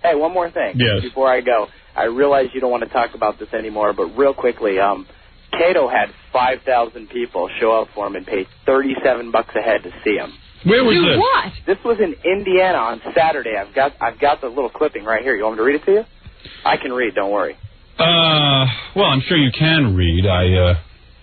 Hey, one more thing. Yes. Before I go, I realize you don't want to talk about this anymore, but real quickly, Cato had 5,000 people show up for him and pay $37 a head to see him. Where was Do this? what? This was in Indiana on Saturday. I've got the little clipping right here. You want me to read it to you? I can read. Don't worry. Well, I'm sure you can read. All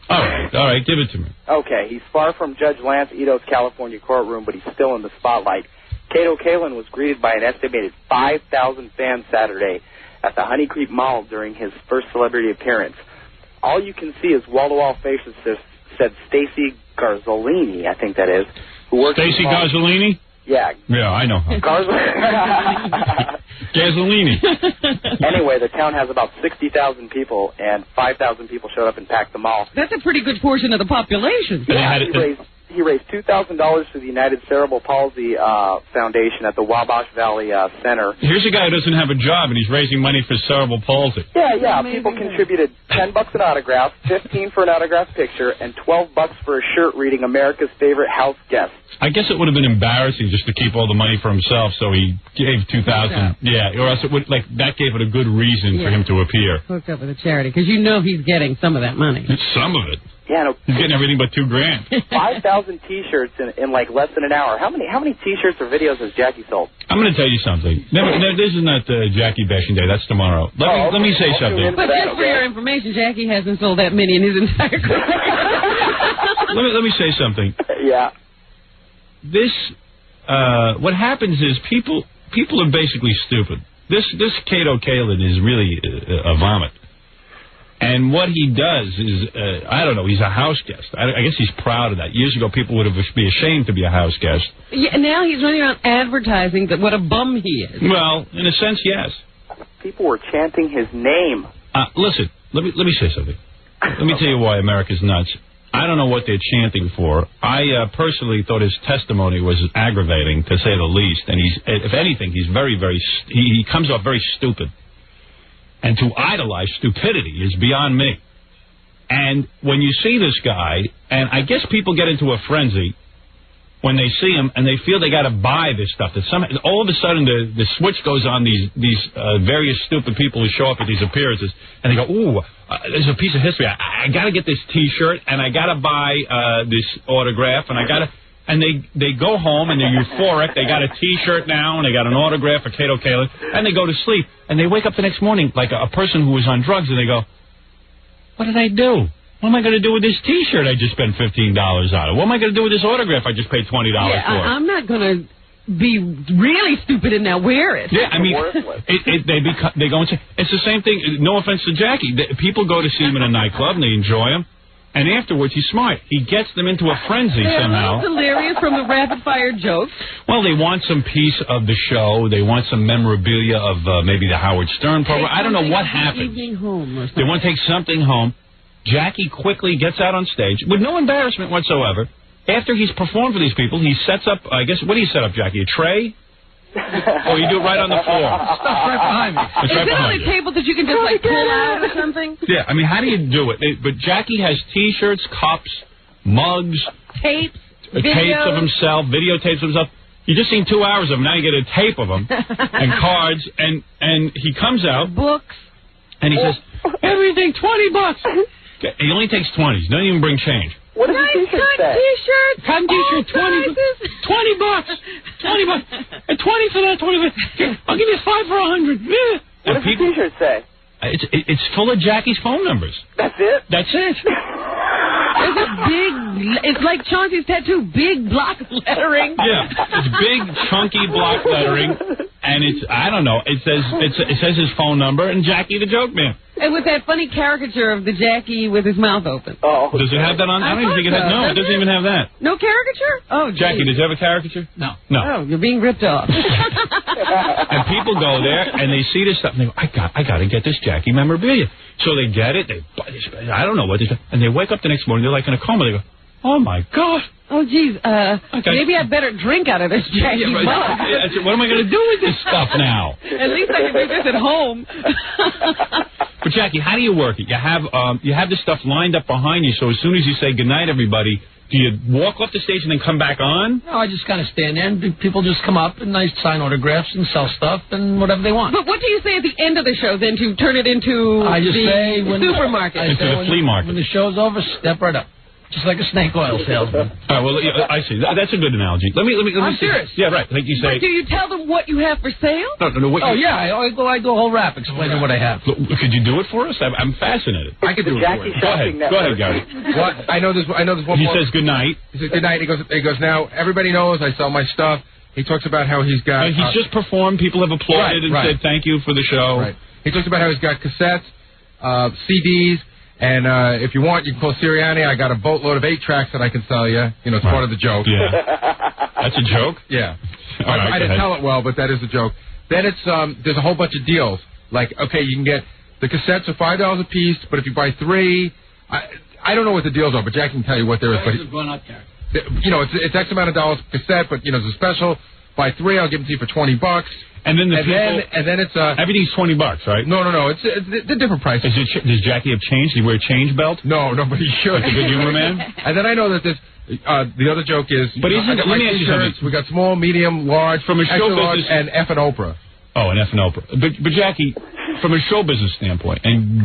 right, give it to me. Okay, he's far from Judge Lance Ito's California courtroom, but he's still in the spotlight. Cato Kalin was greeted by an estimated 5,000 fans Saturday at the Honey Creek Mall during his first celebrity appearance. All you can see is wall-to-wall faces, said Stacy Garzolini, I think that is, who works. Stacy Garzolini? Yeah. Yeah, I know her. Gasolini. Anyway, the town has about 60,000 people, and 5,000 people showed up and packed the mall. That's a pretty good portion of the population. Yeah, he raised $2,000 for the United Cerebral Palsy Foundation at the Wabash Valley Center. Here's a guy who doesn't have a job, and he's raising money for cerebral palsy. Yeah. People contributed $10 an autograph, $15 for an autographed picture, and $12 for a shirt reading America's Favorite House Guest. I guess it would have been embarrassing just to keep all the money for himself, so he gave $2,000. Yeah, or else it would that gave it a good reason for him to appear. Hooked up with a charity, because you know he's getting some of that money. Some of it. Yeah, no, he's getting everything but $2,000. 5,000 T-shirts in like less than an hour. How many T-shirts or videos has Jackie sold? I'm going to tell you something. This is not Jackie bashing day. That's tomorrow. Let me say something. But just for your information, Jackie hasn't sold that many in his entire career. let me say something. Yeah. This, what happens is people are basically stupid. This Cato Kalin is really a vomit. And what he does is, I don't know, he's a house guest. I guess he's proud of that. Years ago, people would be ashamed to be a house guest. Yeah, now he's running around advertising that what a bum he is. Well, in a sense, yes. People were chanting his name. Listen, let me say something. Let me tell you why America's nuts. I don't know what they're chanting for. I personally thought his testimony was aggravating, to say the least. And if anything, he's he comes off very stupid. And to idolize stupidity is beyond me. And when you see this guy, and I guess people get into a frenzy when they see him, and they feel they got to buy this stuff. That all of a sudden the switch goes on these various stupid people who show up at these appearances, and they go, ooh, there's a piece of history. I got to get this T-shirt, and I got to buy this autograph, and I got to. And they go home, and they're euphoric. They got a T-shirt now, and they got an autograph for Cato Kalin, and they go to sleep. And they wake up the next morning like a person who was on drugs, and they go, what did I do? What am I going to do with this T-shirt I just spent $15 on? What am I going to do with this autograph I just paid $20 for? I'm not going to be really stupid and now wear it. Yeah, I mean, they go and say, it's the same thing. No offense to Jackie. People go to see him in a nightclub, and they enjoy him. And afterwards, he's smart. He gets them into a frenzy somehow. It's hilarious from the rapid-fire jokes. Well, they want some piece of the show. They want some memorabilia of maybe the Howard Stern program. I don't know what happens. They want to take something home. Jackie quickly gets out on stage with no embarrassment whatsoever. After he's performed for these people, he sets up, I guess, what do you set up, Jackie? A tray? Or you do it right on the floor? Stuff right behind me. Is it on a table that you can just, pull out or something? Yeah, I mean, how do you do it? But Jackie has T-shirts, cups, mugs. Tapes of himself, videotapes of himself. You just seen 2 hours of him. Now you get a tape of him and cards. And he comes out. Books. And he says, everything, $20. He only takes 20s. Doesn't even bring change. What does the T-shirt say? T-shirt. Cotton T-shirt, $20. $20. And 20 for that, 20 for that. I'll give you 5 for 100. Yeah. What does the T-shirt say? It's full of Jackie's phone numbers. That's it? That's it. There's a it's like Chauncey's tattoo, big block lettering. Yeah, it's big, chunky block lettering, and I don't know, it says his phone number and Jackie the Joke Man. And with that funny caricature of the Jackie with his mouth open. Oh. Does it have that on? I don't even think it has. No, it doesn't even have that. No caricature? Oh, geez. Jackie, does it have a caricature? No. Oh, you're being ripped off. And people go there and they see this stuff and they go, I got to get this Jackie memorabilia. So they get it. I don't know what they do. And they wake up the next morning. They're like in a coma. They go, oh my God. Oh, geez. Maybe I'd better drink out of this Jackie mug. What am I going to do with this stuff now? At least I can do this at home. But But Jackie, how do you work it? You have this stuff lined up behind you, so as soon as you say goodnight, everybody, do you walk off the stage and then come back on? No, I just kind of stand there, and people just come up and I sign autographs and sell stuff and whatever they want. But what do you say at the end of the show then to turn it into supermarket? Into the flea market. When the show's over, step right up. Just like a snake oil salesman. All right, well, I see. That's a good analogy. Let me I'm serious. Yeah, right. Like you say. But do you tell them what you have for sale? No. Yeah, I do a whole rap explaining what I have. Could you do it for us? I'm fascinated. I could do it for you. Go ahead, Gary. What? I know this one. He says good night. He says good night. He goes. Now everybody knows I sell my stuff. He talks about how he's got. He's just performed. People have applauded and said thank you for the show. Right. He talks about how he's got cassettes, CDs. And if you want, you can call Sirianni. I got a boatload of 8 tracks that I can sell you. You know, it's part of the joke. Yeah. That's a joke? Yeah. All right, I didn't tell it well, but that is a joke. Then it's there's a whole bunch of deals. Like, okay, you can get the cassettes are $5 a piece, but if you buy 3, I don't know what the deals are, but Jack can tell you what there is. But you know, it's X amount of dollars per cassette, but you know, it's a special. Buy 3, I'll give them to you for $20. And then then it's everything's $20, right? No. It's the different prices. Does Jackie have change? Does he wear a change belt? No, but he should. That's a good humor man. And then I know that this. The other joke is. But let me ask you something. We got small, medium, large, from a show business, and F and Oprah. Oh, and F and Oprah. But Jackie, from a show business standpoint, and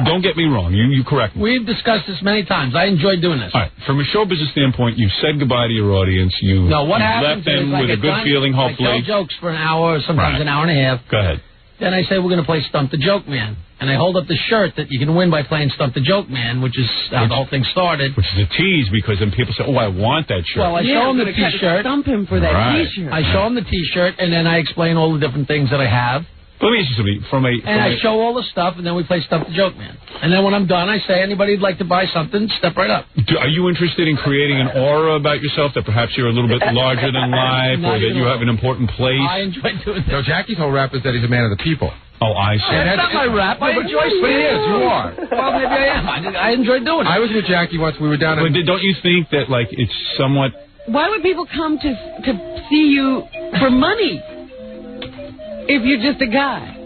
don't get me wrong, you correct me. We've discussed this many times. I enjoy doing this. All right, from a show business standpoint, you've said goodbye to your audience. You've left them with a good feeling, hopefully. I tell jokes for an hour, or sometimes an hour and a half. Go ahead. Then I say we're going to play Stump the Joke Man. And I hold up the shirt that you can win by playing Stump the Joke Man, which is how the whole thing started. Which is a tease, because then people say, oh, I want that shirt. Well, I show them the T-shirt. Stump him for that T-shirt. I show them the T-shirt, and then I explain all the different things that I have. Let me ask you something. I show all the stuff, and then we play Stump the Joke Man. And then when I'm done, I say, anybody who'd like to buy something, step right up. Are you interested in creating an aura about yourself that perhaps you're a little bit larger than life, or that you have an important place? I enjoy doing that. No, Jackie's whole rap is that he's a man of the people. Oh, I see. That's not my rap. I enjoy But it is. You are. Well, maybe I am. I enjoy doing it. I was with Jackie once. We were down in... But don't you think that, like, it's somewhat... Why would people come to see you for money if you're just a guy?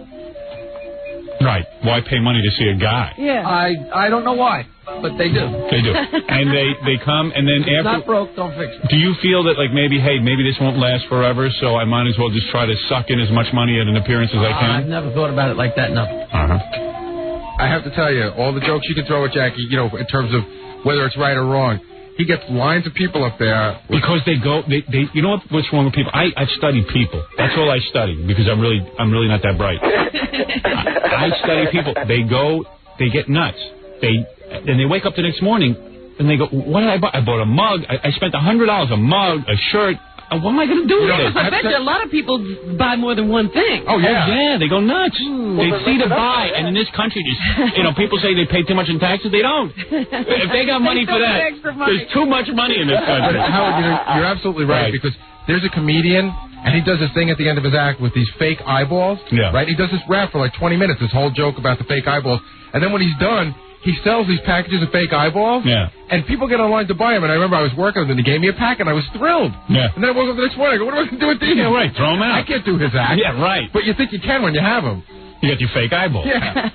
Right. Why pay money to see a guy? Yeah. I don't know why, but they do. They do. And they come, and then if after... It's not broke, don't fix it. Do you feel that, like, maybe this won't last forever, so I might as well just try to suck in as much money at an appearance as I can? I've never thought about it like that, no. I have to tell you, all the jokes you can throw at Jackie, you know, in terms of whether it's right or wrong, he gets lines of people up there. Because they you know what's wrong with people? I've studied people. That's all I study, because I'm really not that bright. I study people. They get nuts. Then they wake up the next morning and they go, what did I buy? I bought a mug. I spent $100, a mug, a shirt. What am I going to do with this? I bet you a lot of people buy more than one thing. Oh, yeah. Oh, yeah, they go nuts. They see the buy, and in this country, people say they pay too much in taxes. They don't. If they got money for that, there's too much money in this country. Howard, you're absolutely right, because there's a comedian, and he does this thing at the end of his act with these fake eyeballs. Yeah. Right? He does this rap for like 20 minutes, this whole joke about the fake eyeballs. And then when he's done, he sells these packages of fake eyeballs. Yeah. And people get online to buy them. And I remember I was working with him, and he gave me a pack, and I was thrilled. Yeah. And then I woke up the next morning. I go, what am I going to do with these? Yeah, right. Throw them out. I can't do his act. Yeah, right. But you think you can when you have them. You got your fake eyeballs. Yeah.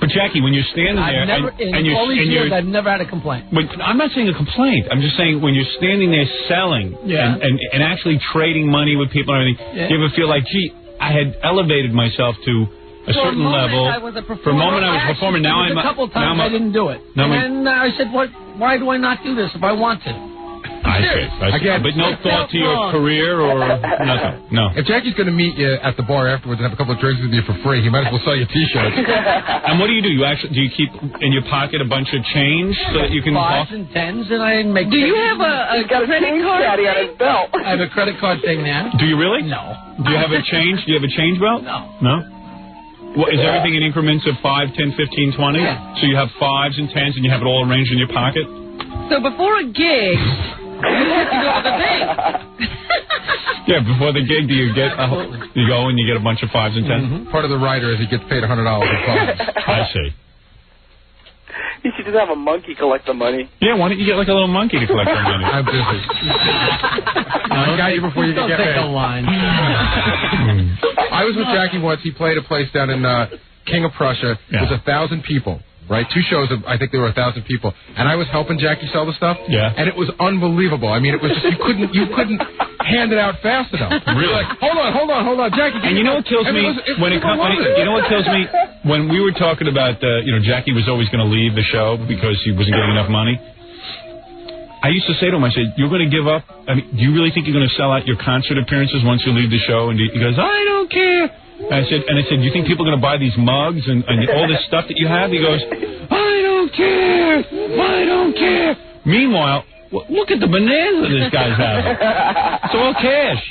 But Jackie, when you're standing there, I've never had a complaint. But I'm not saying a complaint. I'm just saying when you're standing there selling and actually trading money with people and everything, you ever feel like, gee, I had elevated myself to a certain level. For a moment I was a performer. Now I'm a couple times I didn't do it. And then I said, why do I not do this if I want to? I see. But no thought to your career or nothing? No. If Jackie's going to meet you at the bar afterwards and have a couple of drinks with you for free, he might as well sell you T-shirts. And what do? Do you keep in your pocket a bunch of change so that you can Fives and tens, and I make... Do you have a credit card caddy on his belt? I have a credit card thing now. Do you really? No. Do you have a change? Do you have a change belt? No. No? Well, is everything in increments of 5, 10, 15, 20? Yeah. So you have 5s and 10s and you have it all arranged in your pocket? So before a gig, you have to go to the bank. Yeah, before the gig, do you get you go and you get a bunch of 5s and 10s? Mm-hmm. Part of the rider is he gets paid $100 in 5s. I see. You should just have a monkey collect the money. Yeah, why don't you get like a little monkey to collect the money? I'm busy. I got you before you can get paid. Don't take a line. I was with Jackie once. He played a place down in King of Prussia. It was 1,000 people. Right, 2 shows. I think there were 1,000 people, and I was helping Jackie sell the stuff. Yeah, and it was unbelievable. I mean, it was just you couldn't hand it out fast enough. Really? Like, hold on, Jackie. And you know what kills me when you know what kills me when we were talking about Jackie was always going to leave the show because he wasn't getting enough money. I used to say to him, I said, "You're going to give up? I mean, do you really think you're going to sell out your concert appearances once you leave the show?" And he goes, "I don't care." I said, "Do you think people are going to buy these mugs and all this stuff that you have?" He goes, "I don't care. I don't care." Meanwhile, look at the bonanza this guy's having. It's all cash.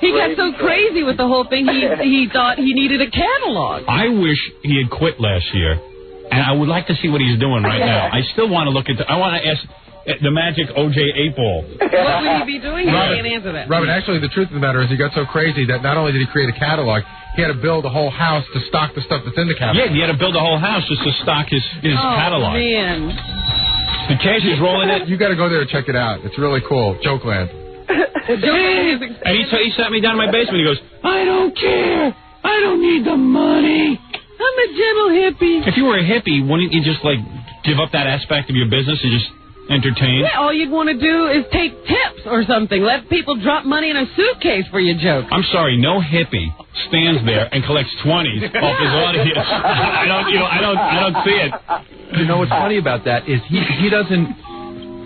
He got so crazy with the whole thing, he thought he needed a catalog. I wish he had quit last year, and I would like to see what he's doing right now. I still want to look at I want to ask the magic O.J. 8-ball. What would he be doing? He can't answer that. Robin, actually, the truth of the matter is he got so crazy that not only did he create a catalog, he had to build a whole house to stock the stuff that's in the catalog. Yeah, he had to build a whole house just to stock his catalog. Man. The cash is rolling in. You got to go there and check it out. It's really cool. Jokeland. And he sat me down in my basement. He goes, "I don't care. I don't need the money. I'm a gentle hippie." If you were a hippie, wouldn't you just, give up that aspect of your business and just entertain? Yeah, all you'd want to do is take tips or something. Let people drop money in a suitcase for your jokes. I'm sorry, no hippie stands there and collects 20s off his audience. I don't see it. You know what's funny about that is he doesn't.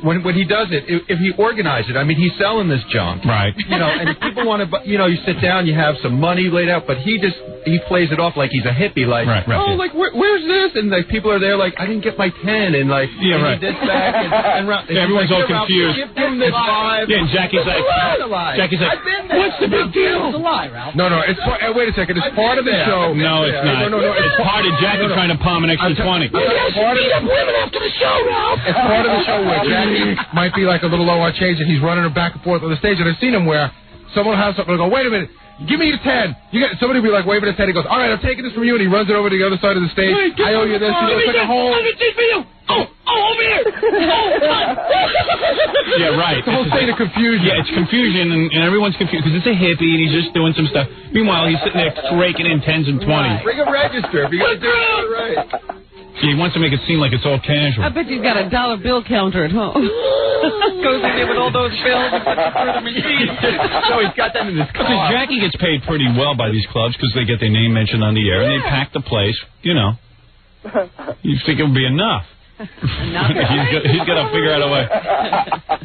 When he does it, if he organizes it, I mean, he's selling this junk. Right. And if people want to, you sit down, you have some money laid out, but he plays it off like he's a hippie, like, right, where's this? And, people are there like, I didn't get my 10, and, yeah, right. He did back, and everyone's all confused. Give him this 5. Yeah, and Jackie's like, what's the big deal? It's a lie, Ralph. No, it's wait a second. It's part of the show. No, it's not. No. It's part of Jackie trying to palm an extra 20. It's part of the show where Jackie might be like a little low on change, and he's running her back and forth on the stage. And I've seen him where someone has something and go, "Wait a minute, give me your 10." Somebody will be like waving his 10. He goes, "All right, I'm taking this from you," and he runs it over to the other side of the stage. I owe you this. He looks like a whole. Oh, over here. Yeah, right. It's a whole state of confusion. Yeah, it's confusion, and everyone's confused because it's a hippie and he's just doing some stuff. Meanwhile, he's sitting there raking in 10s and 20s. Bring a register if you're going to do it right. He wants to make it seem like it's all casual. I bet he's got a dollar bill counter at home. Goes in there with all those bills and puts it through the machine. So he's got that in his car. Because Jackie gets paid pretty well by these clubs because they get their name mentioned on the air and they pack the place. You think it would be enough. He's got to figure out a way.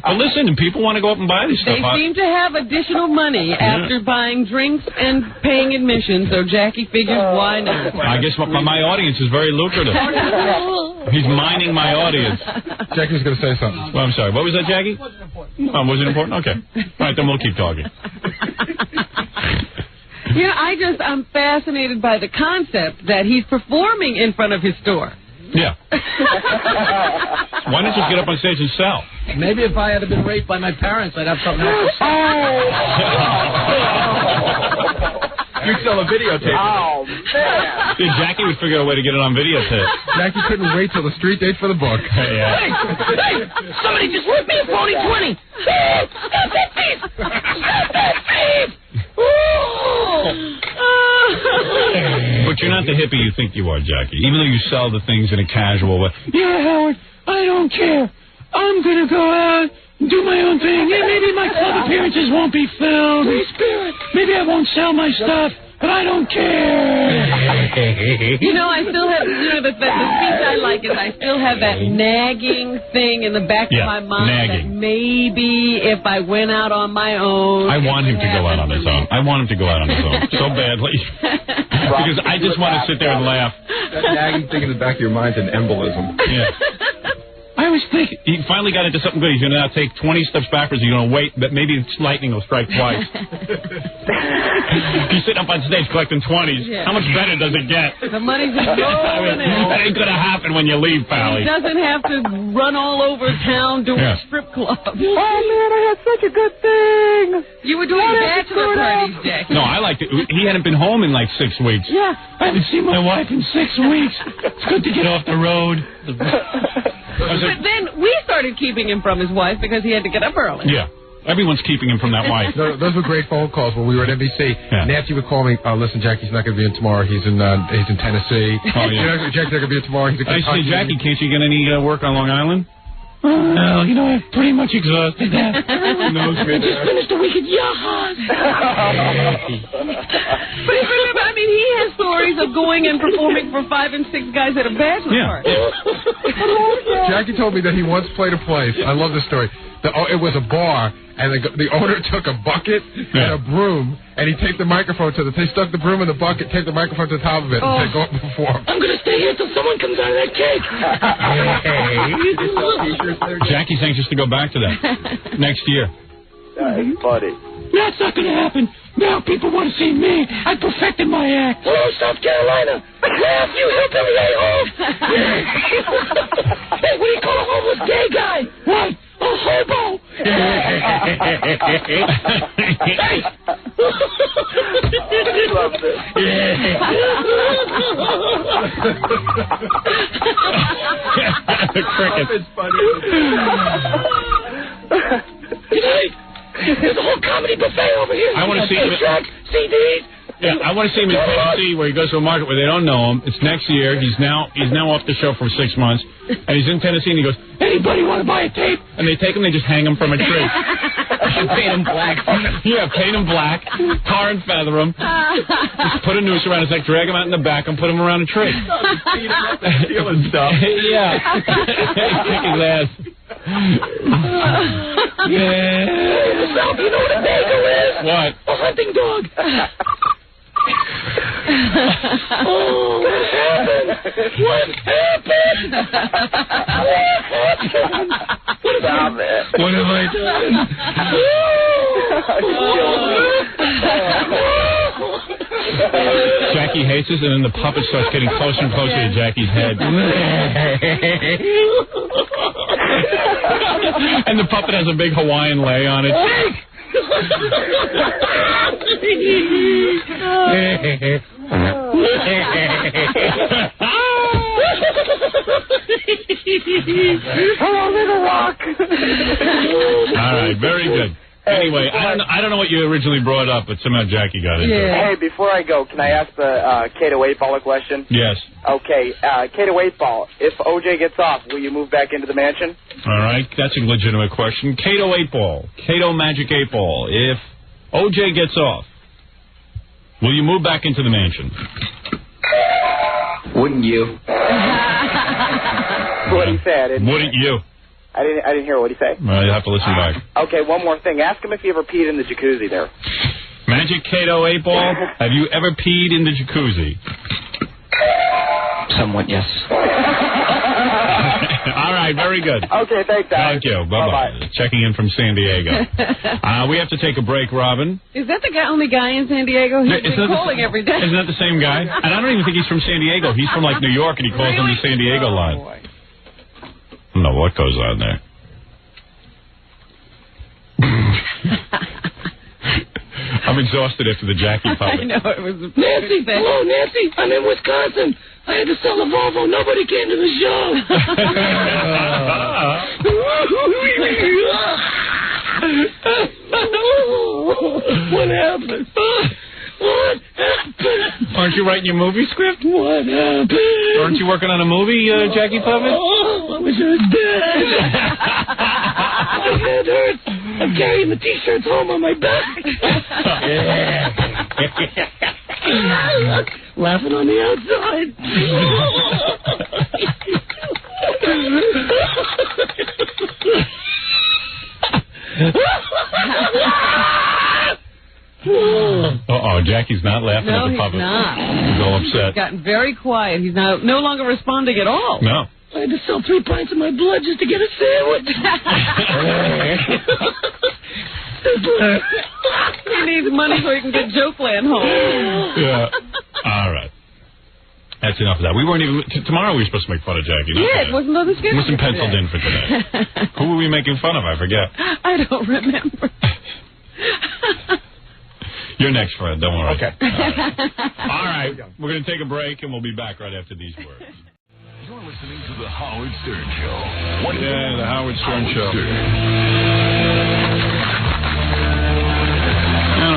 But listen, people want to go up and buy these stuff. They seem to have additional money after buying drinks and paying admission, so Jackie figures why not. I guess my audience is very lucrative. He's mining my audience. Jackie was going to say something. Well, I'm sorry. What was that, Jackie? Wasn't important. Oh, wasn't important? Okay. All right, then we'll keep talking. I'm fascinated by the concept that he's performing in front of his store. Yeah. Why don't you get up on stage and sell? Maybe if I had been raped by my parents, I'd have something else to say. You'd sell a videotape. Oh, man. Yeah, Jackie would figure out a way to get it on videotape. Jackie couldn't wait till the street date for the book. Yeah. Hey, somebody just whipped me a phony 20. Stop that thief! Stop that thief! But you're not the hippie you think you are, Jackie. Even though you sell the things in a casual way. Yeah, Howard, I don't care. I'm going to go out and do my own thing. Yeah, maybe my club appearances won't be filled. Free spirit. Maybe I won't sell my stuff, but I don't care. I still have, the speech I like is I still have that nagging thing in the back of my mind that maybe if I went out on my own. I want him to go out on his own. I want him to go out on his own so badly. Because I just want to sit there and laugh. That nagging thing in the back of your mind's an embolism. Yeah. I was thinking, he finally got into something good. He's going to now take 20 steps backwards. He's going to wait, but maybe lightning will strike twice. He's sitting up on stage collecting 20s. Yeah. How much better does it get? The money's just rolling in. That ain't going to happen when you leave, Pally. He doesn't have to run all over town doing strip clubs. Oh, man, I had such a good thing. You were doing bachelor parties, Jackie. No, I liked it. He hadn't been home in like 6 weeks. Yeah. I haven't seen my wife in 6 weeks. It's good to get off the road. But then we started keeping him from his wife because he had to get up early. Yeah. Everyone's keeping him from that wife. No, those were great phone calls when we were at NBC. Yeah. Nancy would call me, listen, Jackie's not going to be in tomorrow. He's in Tennessee. Oh, yeah. Jackie's not going to be in tomorrow. He's in Kentucky. I say, Jackie, can't you get any work on Long Island? Well, you know, I've pretty much exhausted that. No, I just finished a week at Yaha's. But remember, I mean, he has stories of going and performing for 5 and 6 guys at a bachelor party. Jackie told me that he once played a place. I love this story. It was a bar, and the owner took a bucket and a broom, and he taped the microphone to the. They stuck the broom in the bucket, taped the microphone to the top of it, and said, "Go up and perform." I'm gonna stay here till someone comes out of that cake. Jackie's anxious to go back to that next year. That's funny. That's not gonna happen. Now people want to see me. I perfected my act. Hello, South Carolina. Laugh, you hillbilly a-hole. Hey, what do you call a homeless gay guy? What? A hobo. Hey. Love this. The cricket. It's funny. Good night. There's a whole comedy buffet over here. I want to see him. Drugs, CDs. Yeah, I want to see him in Tennessee, where he goes to a market where they don't know him. It's next year. He's now off the show for 6 months, and he's in Tennessee, and he goes, "Anybody want to buy a tape?" And they take him, they just hang him from a tree. Paint him black. Yeah, paint him black, tar and feather him, just put a noose around his neck, drag him out in the back, and put him around a tree. Stealing stuff. Yeah, kick his ass. Yeah. You know what a bagel is? What? A hunting dog. Oh, what happened? What happened? Stop it. What have I done? Jackie hates us, and then the puppet starts getting closer and closer to Jackie's head. And the puppet has a big Hawaiian lei on it. Hello, Little Rock. All right, very good. Anyway, I don't know what you originally brought up, but somehow Jackie got into it. Hey, before I go, can I ask the Kato 8-Ball a question? Yes. Okay, Kato 8-Ball, if OJ gets off, will you move back into the mansion? All right, that's a legitimate question. Kato 8-Ball, Kato Magic 8-Ball. If OJ gets off, will you move back into the mansion? Wouldn't you? What he said. Wouldn't you? I didn't hear what he said. Well, you'll have to listen back. Okay, one more thing. Ask him if he ever peed in the jacuzzi there. Magic Kato 8-Ball, have you ever peed in the jacuzzi? Somewhat, yes. All right, very good. Okay, thanks, Al. Thank you. Bye-bye. Checking in from San Diego. We have to take a break, Robin. Is that the only guy in San Diego? He's been calling every day. Isn't that the same guy? And I don't even think he's from San Diego. He's from, like, New York, and he calls on the San Diego line. Boy. I don't know what goes on there. I'm exhausted after the Jackie puppet. I know, it was... Nancy! Hello, Nancy! I'm in Wisconsin. I had to sell a Volvo. Nobody came to the show. What happened? What happened? Aren't you writing your movie script? What happened? Aren't you working on a movie, Jackie Puppet? Oh, I wish I was dead. My head hurts. I'm carrying the T-shirts home on my back. Laughing on the outside. Uh-oh, Jackie's not laughing at the puppet. No, he's not. He's all upset. He's gotten very quiet. He's now no longer responding at all. No. I had to sell 3 pints of my blood just to get a sandwich. He needs money so he can get Jokeland home. Yeah. All right. That's enough of that. We weren't even... Tomorrow we were supposed to make fun of Jackie. Yeah, it wasn't on the schedule. It wasn't penciled in for today. Who were we making fun of? I forget. I don't remember. You're next, Fred. Don't worry. Okay. All right. We're going to take a break, and we'll be back right after these words. You're listening to The Howard Stern Show. Yeah, The Howard Stern Show.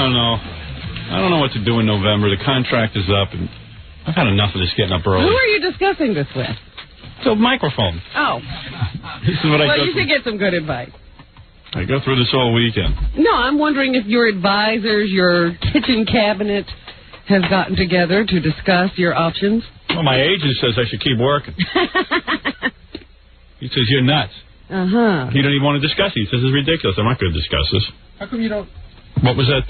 don't know. I don't know what to do in November. The contract is up, and I've had enough of this getting up early. Who are you discussing this with? So microphone. Oh. This is what I well, go you should get some good advice. I go through this all weekend. No, I'm wondering if your advisors, your kitchen cabinet, have gotten together to discuss your options. Well, my agent says I should keep working. He says, you're nuts. Uh-huh. He don't even want to discuss it. He says it's ridiculous. I'm not going to discuss this. How come you don't... What was that,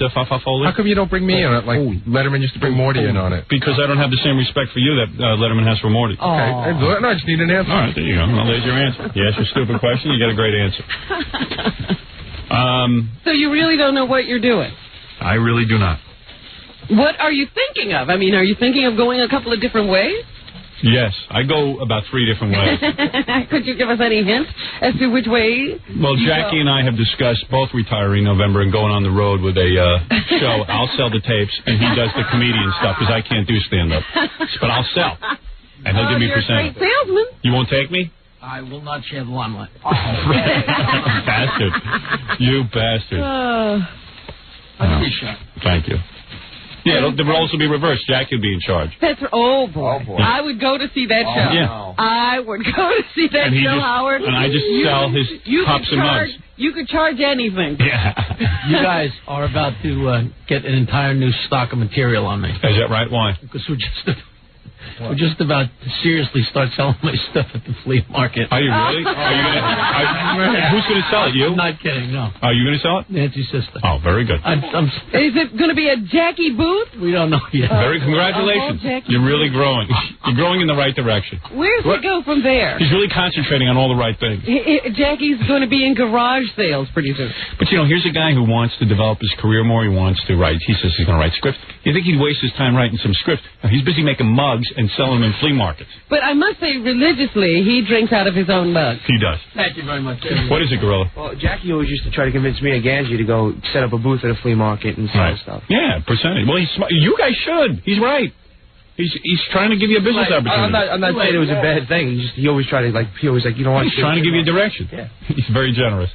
Foley? How come you don't bring me in on it like Letterman used to bring Morty in on it? Because I don't have the same respect for you that Letterman has for Morty. Okay. No, I just need an answer. All right, there you go. Well, there's your answer. You ask your stupid question, you get a great answer. So you really don't know what you're doing? I really do not. What are you thinking of? I mean, are you thinking of going a couple of different ways? Yes, I go about 3 different ways. Could you give us any hint as to which way? Well, Jackie and I have discussed both retiring in November and going on the road with a show. I'll sell the tapes, and he does the comedian stuff, because I can't do stand-up. But I'll sell, and he'll give me you're percentage. a great salesman. You won't take me? I will not share the limelight. Bastard. You bastard. I'll give you a shot. Thank you. Yeah, the roles will be reversed. Jackie will be in charge. Oh, boy. I would go to see that show. Yeah. I would go to see that show, Howard. And I just sell his cups and mugs. You could charge anything. Yeah. You guys are about to get an entire new stock of material on me. Is that right? Why? Because we're just about to seriously start selling my stuff at the flea market. Are you really? Who's going to sell it? You? I'm not kidding, no. Are you going to sell it? Nancy's sister. Oh, very good. Is it going to be a Jackie booth? We don't know yet. Congratulations. You're really growing. You're growing in the right direction. Where's it go from there? He's really concentrating on all the right things. Jackie's going to be in garage sales pretty soon. But, here's a guy who wants to develop his career more. He wants to write. He says he's going to write scripts. You think he'd waste his time writing some scripts? No, he's busy making mugs and selling them in flea markets. But I must say, religiously, he drinks out of his own mug. He does. Thank you very much. What is it, Gorilla? Well, Jackie always used to try to convince me and Ganji to go set up a booth at a flea market and sell stuff. Yeah, percentage. Well, he's smart. You guys should. He's right. He's trying to give you a business opportunity. I'm not saying it was a bad thing. He always tried to, you know what? He's trying to give you direction. Yeah. He's very generous.